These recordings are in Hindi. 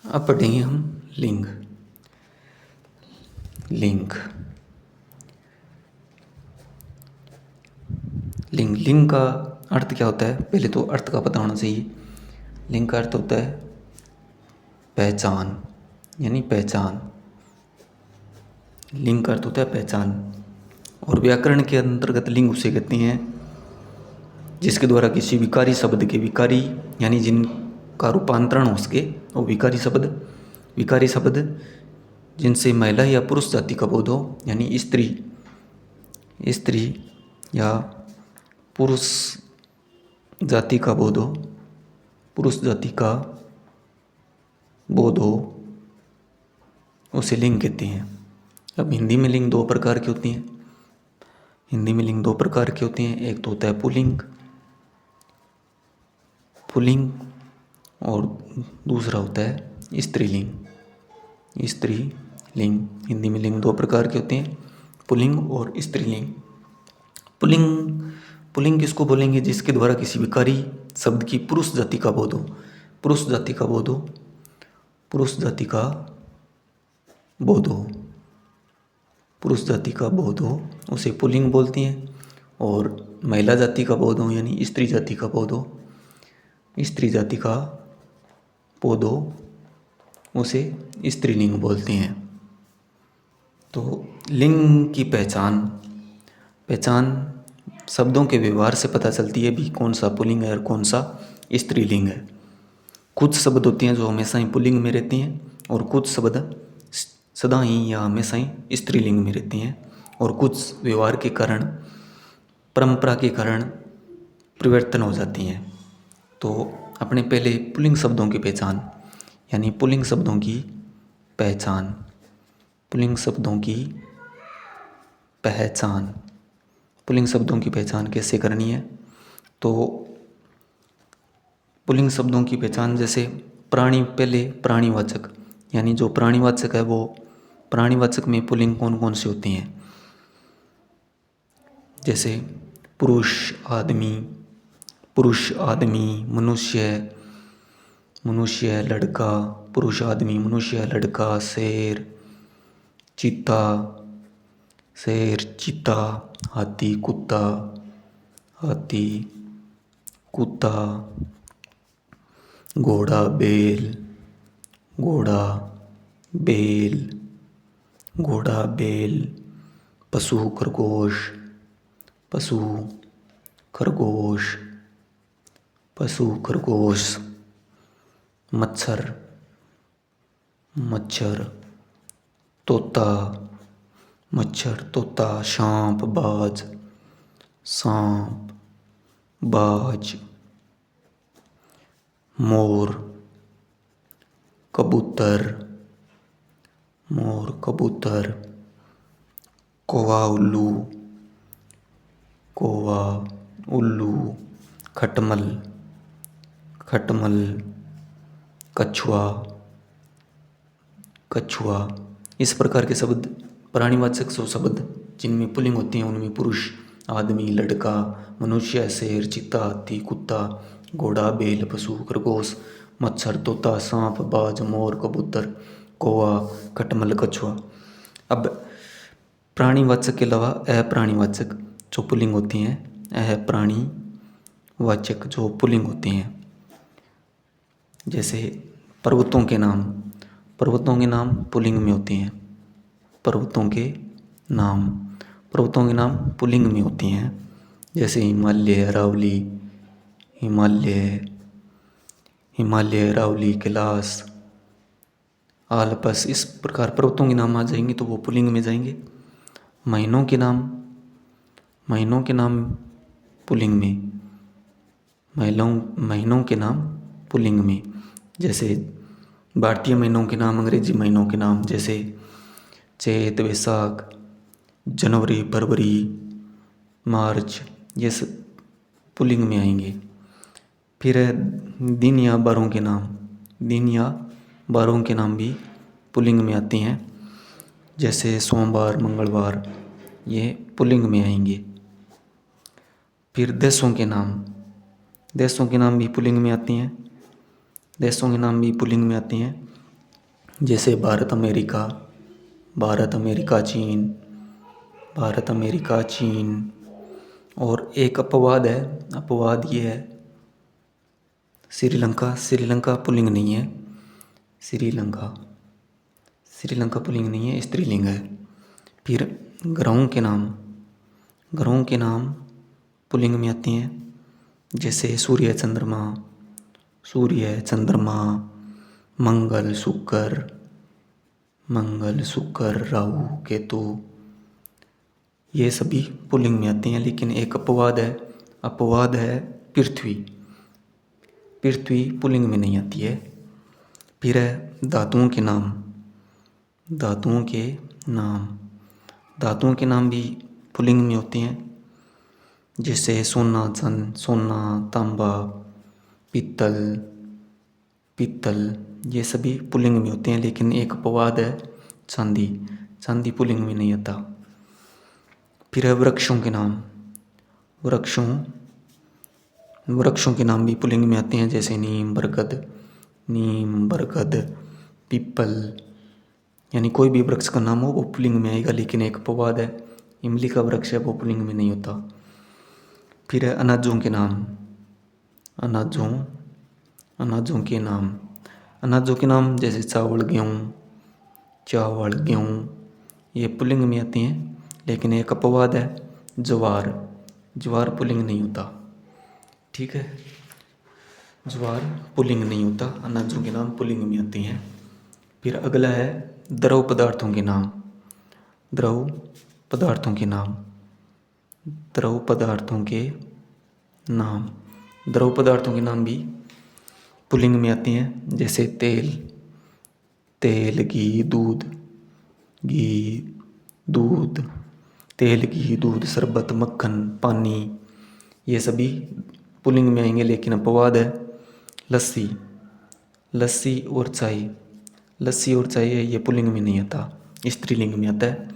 अब पढ़ेंगे हम लिंग। लिंग लिंग लिंग का अर्थ क्या होता है? पहले तो अर्थ का पता होना चाहिए। लिंग का अर्थ होता है पहचान, यानी पहचान। लिंग का अर्थ होता है पहचान। और व्याकरण के अंतर्गत लिंग उसे कहते हैं जिसके द्वारा किसी विकारी शब्द के विकारी यानी जिनका रूपांतरण हो सके वो विकारी शब्द जिनसे महिला या पुरुष जाति का बोध हो, यानी स्त्री या पुरुष जाति का बोध हो, पुरुष जाति का बोध हो, उसे लिंग कहते हैं। अब हिंदी में लिंग दो प्रकार की होती हैं। एक तो होता है पुल्लिंग और दूसरा होता है स्त्रीलिंग। हिंदी में लिंग दो प्रकार के होते हैं, पुल्लिंग और स्त्रीलिंग। पुल्लिंग किसको बोलेंगे? जिसके द्वारा किसी विकारी शब्द की पुरुष जाति का बोध हो, पुरुष जाति का बोध हो उसे पुल्लिंग बोलते हैं। और महिला जाति का बोध हो यानी स्त्री जाति का बोध हो उसे स्त्रीलिंग बोलते हैं। तो लिंग की पहचान शब्दों के व्यवहार से पता चलती है भी कौन सा पुल्लिंग है और कौन सा स्त्रीलिंग है। कुछ शब्द होते हैं जो हमेशा ही पुल्लिंग में रहते हैं और कुछ शब्द सदा ही या हमेशा ही स्त्रीलिंग में रहते हैं, और कुछ व्यवहार के कारण, परंपरा के कारण परिवर्तन हो जाती हैं। तो अपने पहले पुल्लिंग शब्दों की पहचान यानी पुल्लिंग शब्दों की पहचान कैसे करनी है? तो पुल्लिंग शब्दों की पहचान जैसे प्राणीवाचक, यानी जो प्राणीवाचक है वो प्राणीवाचक में पुल्लिंग कौन कौन से होते हैं? जैसे पुरुष आदमी, मनुष्य लड़का, पुरुष आदमी, मनुष्य लड़का, शेर चीता, हाथी कुत्ता, घोड़ा बैल, पशु खरगोश, मच्छर, तोता, सांप, बाज, मोर, कबूतर, कौवा, उल्लू, खटमल, कछुआ। इस प्रकार के शब्द प्राणीवाचक शब्द जिनमें पुल्लिंग होती हैं उनमें पुरुष आदमी, लड़का, मनुष्य, शेर, चीता, हाथी, कुत्ता, घोड़ा, बैल, पशु, खरगोश, मच्छर, तोता, सांप, बाज, मोर, कबूतर, कौवा, खटमल, कछुआ। अब प्राणीवाचक के अलावा अप्राणीवाचक जो पुल्लिंग होती हैं, अप्राणीवाचक जो पुल्लिंग होती हैं, जैसे पर्वतों के नाम पुल्लिंग में होते हैं। पर्वतों के नाम पुल्लिंग में होती हैं, जैसे हिमालय, अरावली, कैलाश, आल्प्स। इस प्रकार पर्वतों के नाम आ जाएंगे तो वो पुल्लिंग में जाएंगे। महीनों के नाम पुल्लिंग में, महीनों के नाम पुल्लिंग में, जैसे भारतीय महीनों के नाम, अंग्रेजी महीनों के नाम, जैसे चैत, वैशाख, जनवरी, फरवरी, मार्च, ये सब पुल्लिंग में आएंगे। फिर दिन या बारों के नाम भी पुल्लिंग में आते हैं, जैसे सोमवार, मंगलवार, ये पुल्लिंग में आएंगे। फिर देशों के नाम भी पुल्लिंग में आते हैं। जैसे भारत अमेरिका, भारत अमेरिका चीन, भारत अमेरिका चीन। और एक अपवाद है, अपवाद ये है श्रीलंका। श्रीलंका पुल्लिंग नहीं है, श्रीलंका, श्रीलंका पुल्लिंग नहीं है, स्त्रीलिंग है। फिर ग्रहों के नाम, ग्रहों के नाम पुल्लिंग में आते हैं। जैसे सूर्य चंद्रमा, सूर्य चंद्रमा, मंगल शुक्र, मंगल शुक्र, राहु केतु, ये सभी पुल्लिंग में आते हैं। लेकिन एक अपवाद है, अपवाद है पृथ्वी, पृथ्वी पुल्लिंग में नहीं आती है। फिर है धातुओं के नाम, धातुओं के नाम, धातुओं के नाम भी पुल्लिंग में होते हैं। जैसे सोना सोना, तांबा, पीतल, पीतल, ये सभी पुल्लिंग में होते हैं। लेकिन एक अपवाद है चांदी, चांदी पुल्लिंग में नहीं आता। फिर है वृक्षों के नाम, वृक्षों, वृक्षों के नाम भी पुल्लिंग में आते हैं। जैसे नीम, बरगद, नीम, बरगद, पीपल, यानी कोई भी वृक्ष का नाम हो वो पुल्लिंग में आएगा। लेकिन एक अपवाद है, इमली का वृक्ष है वो पुल्लिंग में नहीं होता। फिर है अनाजों के नाम, अनाजों, अनाजों के नाम, अनाजों के नाम जैसे चावल, गेहूँ, चावल, गेहूँ, ये पुल्लिंग में आती हैं। लेकिन एक अपवाद है ज्वार, ज्वार पुल्लिंग नहीं होता। ठीक है, ज्वार पुल्लिंग नहीं होता, अनाजों के नाम पुल्लिंग में आते हैं। फिर अगला है द्रव पदार्थों के नाम, द्रव पदार्थों के नाम, द्रव पदार्थों के नाम, द्रव पदार्थों के नाम भी पुल्लिंग में आते हैं। जैसे तेल, तेल, घी, दूध, घी, दूध, तेल, घी, दूध, शरबत, मक्खन, पानी, ये सभी पुल्लिंग में आएंगे। लेकिन अपवाद है लस्सी, लस्सी और चाय, लस्सी और चाय ये पुल्लिंग में नहीं आता, स्त्रीलिंग में आता है।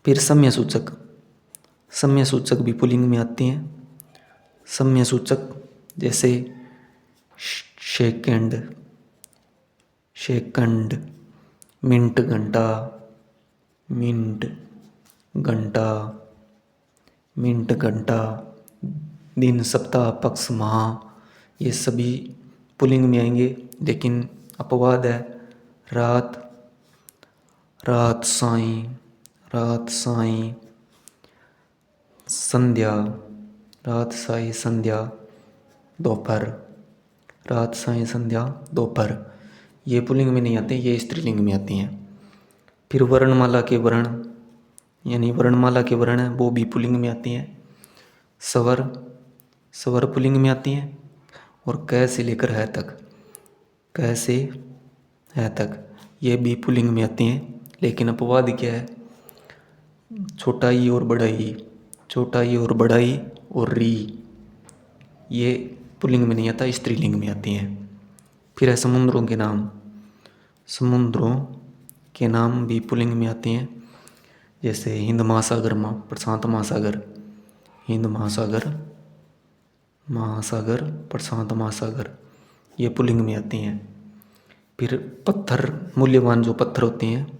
फिर सम्य सूचक, सम्य सूचक भी पुल्लिंग में आते हैं। सम्य सूचक जैसे सेकंड, सेकंड, मिनट, घंटा, मिनट, घंटा, मिनट, घंटा, दिन, सप्ताह, पक्ष, माह, ये सभी पुल्लिंग में आएंगे। लेकिन अपवाद है रात, रात, साईं, रात, साईं, संध्या, रात, साईं, संध्या, दोपहर, रात, साईं, संध्या, दोपहर, ये पुल्लिंग में नहीं आते, ये स्त्रीलिंग में आती हैं। फिर वर्णमाला के वर्ण, यानी वर्णमाला के वर्ण हैं वो भी पुल्लिंग में आती हैं। स्वर, स्वर पुल्लिंग में आती हैं। और क से लेकर है तक, क से है तक, ये भी पुल्लिंग में आती हैं। लेकिन अपवाद क्या है, छोटा ई और बड़ा ई, छोटा ई और बड़ा ई और री, ये पुल्लिंग में नहीं आता, स्त्रीलिंग में आती हैं। फिर है समुद्रों के नाम, समुद्रों के नाम भी पुल्लिंग में आते हैं। जैसे हिंद महासागर, प्रशांत महासागर, हिंद महासागर, महासागर, प्रशांत महासागर, ये पुल्लिंग में आती हैं। फिर पत्थर, मूल्यवान जो पत्थर होते हैं,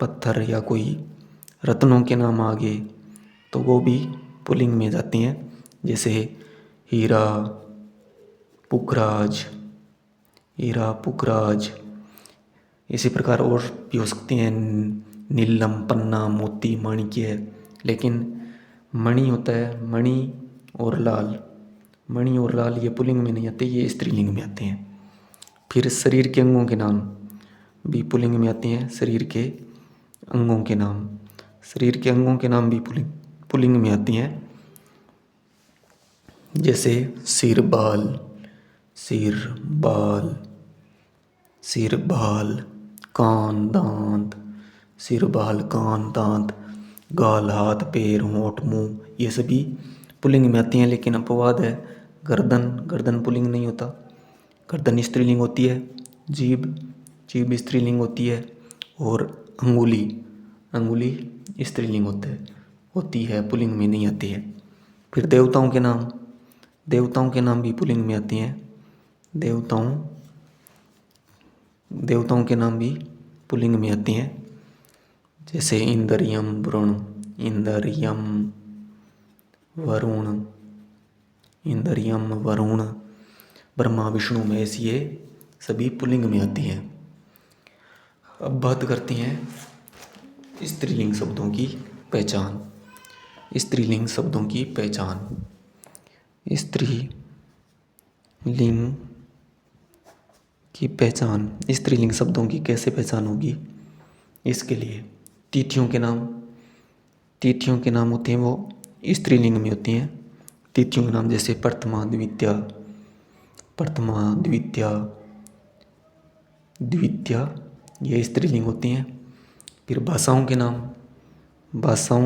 पत्थर या कोई रत्नों के नाम आगे तो वो भी पुल्लिंग में जाती हैं। जैसे हीरा, पुखराज, हीरा, पुखराज, इसी प्रकार और भी हो सकते हैं, नीलम, पन्ना, मोती, माणिक्य। लेकिन मणि होता है, मणि और लाल, मणि और लाल ये पुल्लिंग में नहीं आते, ये स्त्रीलिंग में आते हैं। फिर शरीर के अंगों के नाम भी पुल्लिंग में आते हैं, शरीर के अंगों के नाम, शरीर के अंगों के नाम भी पुल्लिंग में आती हैं। जैसे सिर, बाल, सिर, बाल, सिर, बाल, कान, दांत, सिर, बाल, कान, दांत, गाल, हाथ, पैर, होंठ, मुंह, ये सभी पुल्लिंग में आती हैं। लेकिन अपवाद है गर्दन, गर्दन पुल्लिंग नहीं होता, गर्दन स्त्रीलिंग होती है। जीभ, जीभ स्त्रीलिंग होती है। और अंगुली, अंगुली स्त्रीलिंग होती है, पुल्लिंग में नहीं आती है। फिर देवताओं के नाम, देवताओं के नाम भी पुल्लिंग में आती हैं। देवताओं, देवताओं के नाम भी पुल्लिंग में आते हैं, जैसे इंद्र यम वरुण, इंद्र यम वरुण, इंद्र यम वरुण, ब्रह्मा विष्णु महेश, ये सभी पुल्लिंग में आती हैं। अब बात करते हैं स्त्रीलिंग शब्दों की पहचान। स्त्रीलिंग शब्दों की पहचान। स्त्रीलिंग की पहचान, स्त्रीलिंग शब्दों की कैसे पहचान होगी? इसके लिए तिथियों के नाम होते हैं, वो स्त्रीलिंग में होती हैं। तिथियों के नाम जैसे प्रथमा, द्वितीया, ये स्त्रीलिंग होती हैं। फिर भाषाओं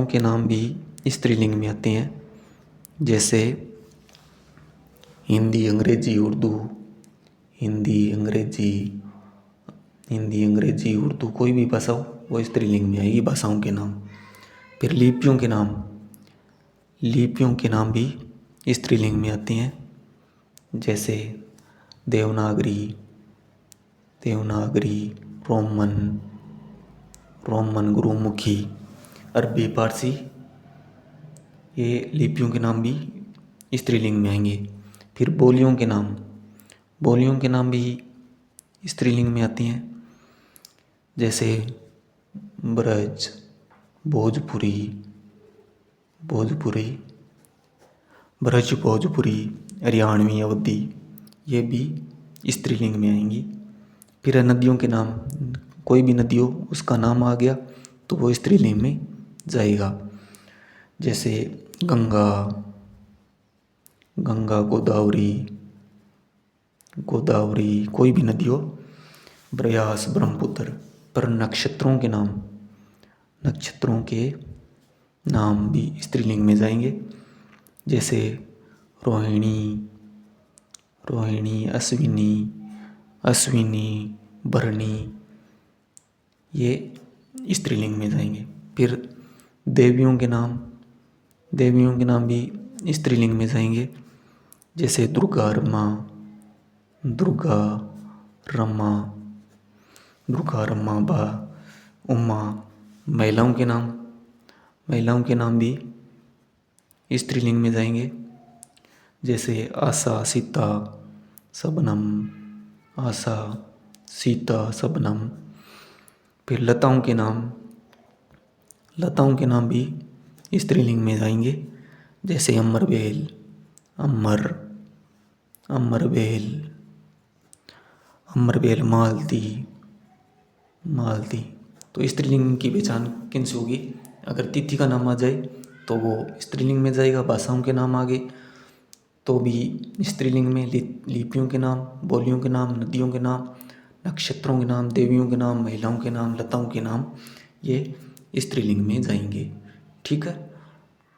के नाम भी स्त्रीलिंग में आते हैं, जैसे हिंदी, अंग्रेजी, उर्दू, उर्दू, कोई भी भाषा हो वो स्त्रीलिंग में आएगी भाषाओं के नाम। फिर लिपियों के नाम भी स्त्रीलिंग में आते हैं, जैसे देवनागरी, रोमन, गुरुमुखी, अरबी, पारसी, ये लिपियों के नाम भी स्त्रीलिंग में आएंगे। फिर बोलियों के नाम भी स्त्रीलिंग में आती हैं, जैसे ब्रज, भोजपुरी, हरियाणवी, अवधी, ये भी स्त्रीलिंग में आएंगी। फिर नदियों के नाम, कोई भी नदी हो उसका नाम आ गया तो वो स्त्रीलिंग में जाएगा, जैसे गंगा, गोदावरी, कोई भी नदी हो, ब्रयास, ब्रह्मपुत्र। पर नक्षत्रों के नाम भी स्त्रीलिंग में जाएंगे, जैसे रोहिणी, अश्विनी, भरणी, ये स्त्रीलिंग में जाएंगे। फिर देवियों के नाम भी स्त्रीलिंग में जाएंगे, जैसे दुर्गा, रमा, बा, उमा। महिलाओं के नाम भी स्त्रीलिंग में जाएंगे, जैसे आशा, सीता, शबनम। फिर लताओं के नाम भी स्त्रीलिंग में जाएंगे, जैसे अमरबेल, मालती। तो स्त्रीलिंग की पहचान किनसे होगी? अगर तिथि का नाम आ जाए तो वो स्त्रीलिंग में जाएगा, भाषाओं के नाम आ गए तो भी स्त्रीलिंग में, लिपियों के नाम, बोलियों के नाम, नदियों के नाम, नक्षत्रों के नाम, देवियों के नाम, महिलाओं के नाम, लताओं के नाम, ये स्त्रीलिंग में जाएंगे। ठीक है।